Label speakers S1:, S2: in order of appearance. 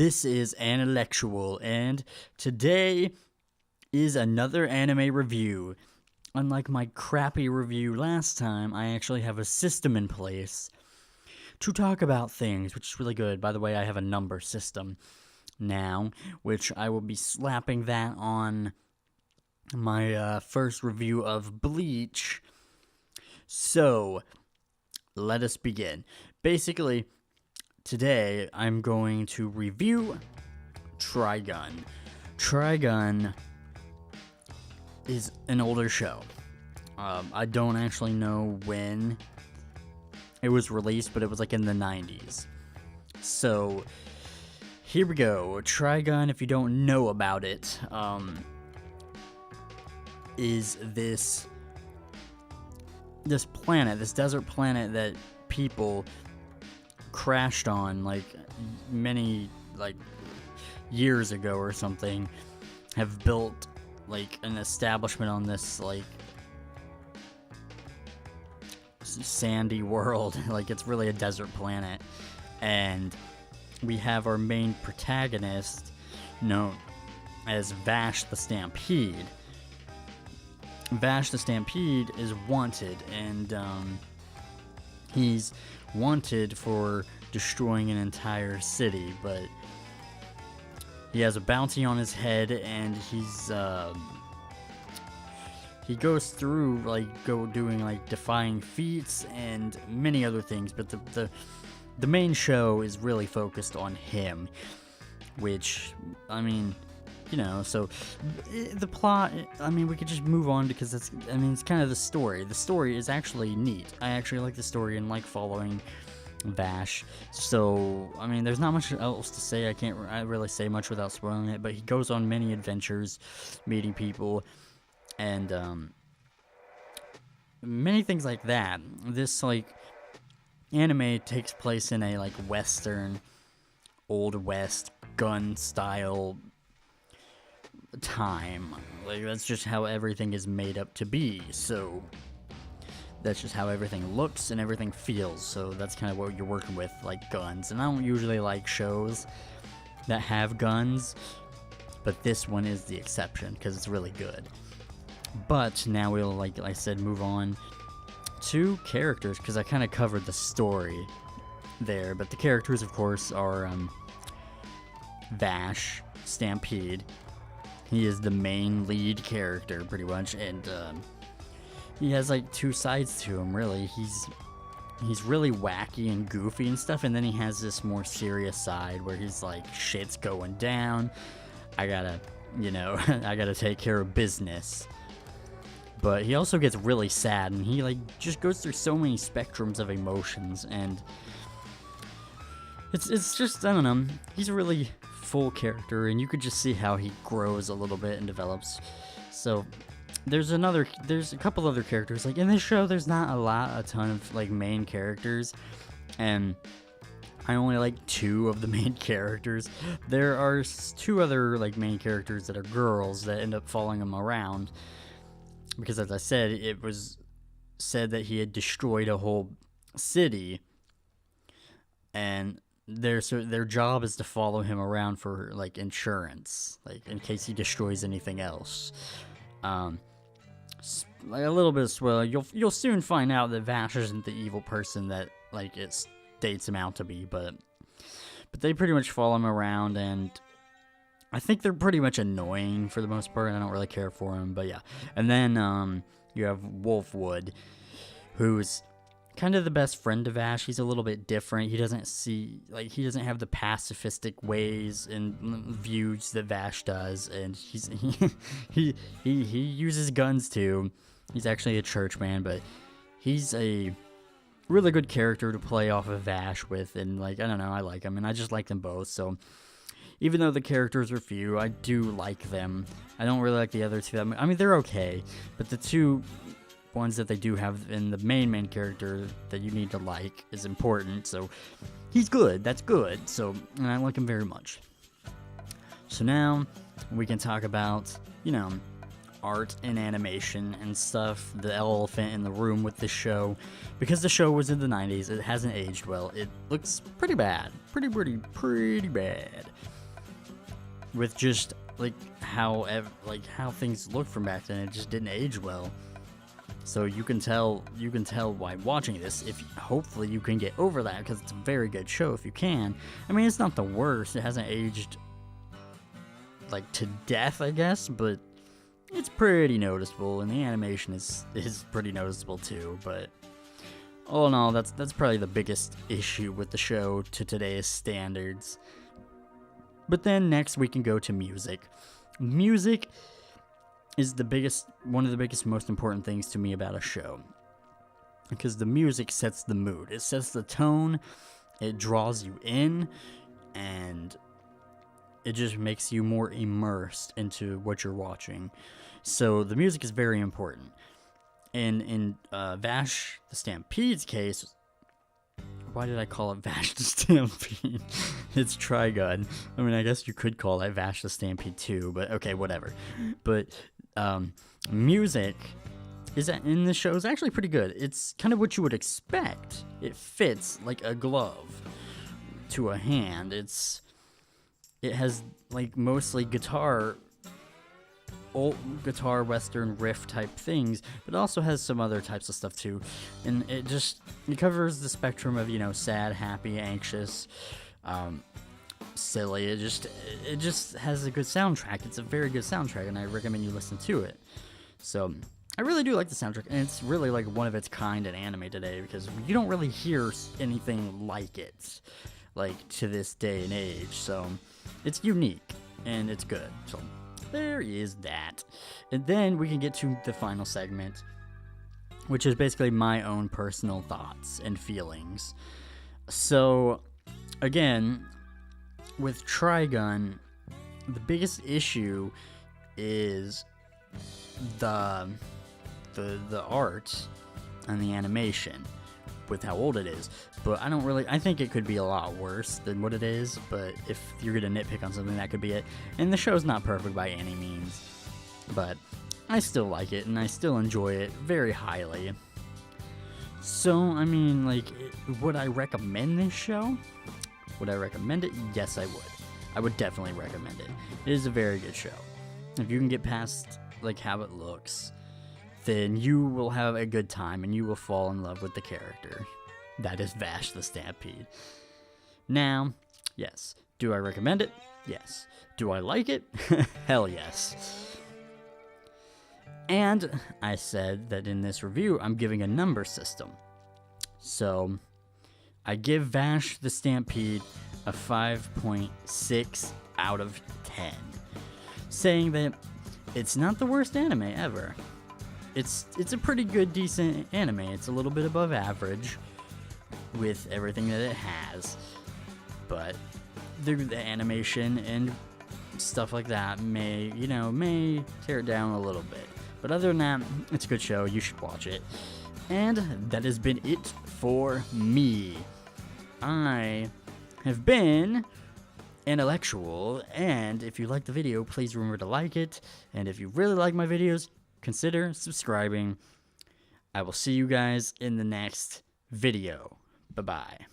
S1: This is Analectual, and today is another anime review. Unlike my crappy review last time, I actually have a system in place to talk about things, which is really good. By the way, I have a number system now, which I will be slapping that on my first review of Bleach. So, let us begin. Basically, today I'm going to review Trigun. Trigun is an older show. I don't actually know when it was released, but it was like in the 90s. So, here we go. Trigun, if you don't know about it, is this planet, this desert planet that people crashed on like many years ago or something, have built like an establishment on this like sandy world. Like, it's really a desert planet, and we have our main protagonist known as Vash the Stampede. Vash the Stampede is wanted, and he's wanted for destroying an entire city, but he has a bounty on his head, and he goes through doing defying feats and many other things, but the main show is really focused on him, which, I mean, you know, so the plot, I mean, we could just move on because it's kind of the story. The story is actually neat. I actually like the story and like following Vash. So, I mean, there's not much else to say. I can't really say much without spoiling it, but he goes on many adventures, meeting people, and many things like that. This, anime takes place in a, Western, Old West, gun-style time. That's just how everything is made up to be, so that's just how everything looks and everything feels, so that's kind of what you're working with, guns. And I don't usually like shows that have guns, but this one is the exception, because it's really good. But now we'll, like I said, move on to characters, because I kind of covered the story there, but the characters, of course, are Vash Stampede. He is the main lead character, pretty much, and he has two sides to him, really. He's really wacky and goofy and stuff, and then he has this more serious side where he's like, shit's going down, I gotta, I gotta take care of business. But he also gets really sad, and he just goes through so many spectrums of emotions, and it's just, I don't know, he's a really full character, and you could just see how he grows a little bit and develops. So there's a couple other characters. In this show, there's not a ton of main characters, and I only like two of the main characters. There are two other main characters that are girls that end up following him around, because, as I said, it was said that he had destroyed a whole city, and their job is to follow him around for insurance, in case he destroys anything else. A little bit of spoiler, you'll soon find out that Vash isn't the evil person that it states him out to be, but they pretty much follow him around, and I think they're pretty much annoying for the most part. I don't really care for him, but yeah. And then you have Wolfwood, who's kind of the best friend to Vash. He's a little bit different. He doesn't he doesn't have the pacifistic ways and views that Vash does, and he uses guns too. He's actually a churchman, but he's a really good character to play off of Vash with, and I don't know, I like him, and I just like them both. So even though the characters are few, I do like them. I don't really like the other two. I mean, they're okay, but the two ones that they do have in the main character that you need to like is important. So he's good. That's good. So, and I like him very much. So now we can talk about, art and animation and stuff. The elephant in the room with this show, because the show was in the 90s, it hasn't aged well. It looks pretty bad. Pretty bad. with just like how things looked from back then. It just didn't age well. So you can tell by watching this. If hopefully you can get over that, because it's a very good show if you can. I mean, it's not the worst. It hasn't aged like to death, I guess, but it's pretty noticeable, and the animation is pretty noticeable too. But all in all, that's probably the biggest issue with the show to today's standards. But then next we can go to music. Music is one of the biggest, most important things to me about a show, because the music sets the mood. It sets the tone. It draws you in, and it just makes you more immersed into what you're watching. So the music is very important. And in Vash the Stampede's case, why did I call it Vash the Stampede? It's Trigun. I mean, I guess you could call it Vash the Stampede too, but okay, whatever. But music in the show is actually pretty good. It's kind of what you would expect. It fits like a glove to a hand. It has like mostly old guitar western riff type things, but also has some other types of stuff too. And it covers the spectrum of, sad, happy, anxious, silly. It just has a good soundtrack. It's a very good soundtrack, and I recommend you listen to it. So I really do like the soundtrack, and it's really like one of its kind in anime today, because you don't really hear anything like it, like to this day and age. So it's unique and it's good. So there is that. And then we can get to the final segment, which is basically my own personal thoughts and feelings. So again, with Trigun, the biggest issue is the art and the animation with how old it is. But I think it could be a lot worse than what it is, but if you're gonna nitpick on something, that could be it. And the show's not perfect by any means, but I still like it, and I still enjoy it very highly. So, I mean, like, would I recommend this show? Would I recommend it? Yes, I would. I would definitely recommend it. It is a very good show. If you can get past, like, how it looks, then you will have a good time, and you will fall in love with the character. That is Vash the Stampede. Now, yes. Do I recommend it? Yes. Do I like it? Hell yes. And I said that in this review, I'm giving a number system. So, I give Vash the Stampede a 5.6 out of 10. Saying that it's not the worst anime ever. It's a pretty good, decent anime. It's a little bit above average with everything that it has, but the animation and stuff like that may tear it down a little bit. But other than that, it's a good show. You should watch it. And that has been it for me. I have been intellectual, and if you like the video, please remember to like it. And if you really like my videos, consider subscribing. I will see you guys in the next video. Bye-bye.